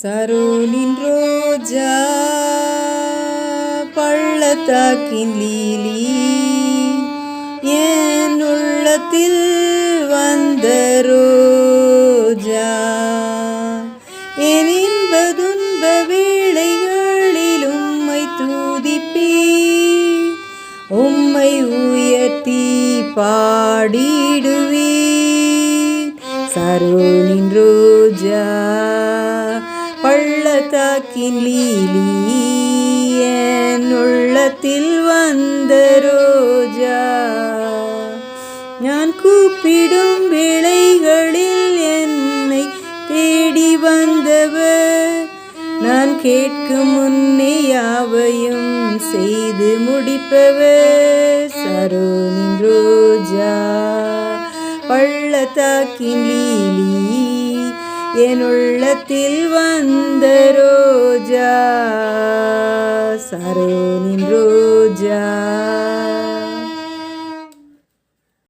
சரோனின் ரோஜா பள்ளத்தாக்கின் லீலி என் உள்ளத்தில் வந்த ரோஜா என் இன்ப துன்ப வேளைகளில் உம்மை துதிப்பேன், உம்மை உயர்த்தி பாடிடுவேன். சரோனின் ரோஜா பள்ளத்தாக்கின் லீலி என் உள்ளத்தில் வந்த ரோஜா. நான் கூப்பிடும் வேளைகளில் என்னை தேடி வந்தவர், நான் கேட்கும் முன்னே யாவையும் செய்து முடிப்பவர். சரோனின் ரோஜா பள்ளத்தாக்கின் லீலி என் உள்ளத்தில் வந்த ரோஜா. சரோனின் ரோஜா.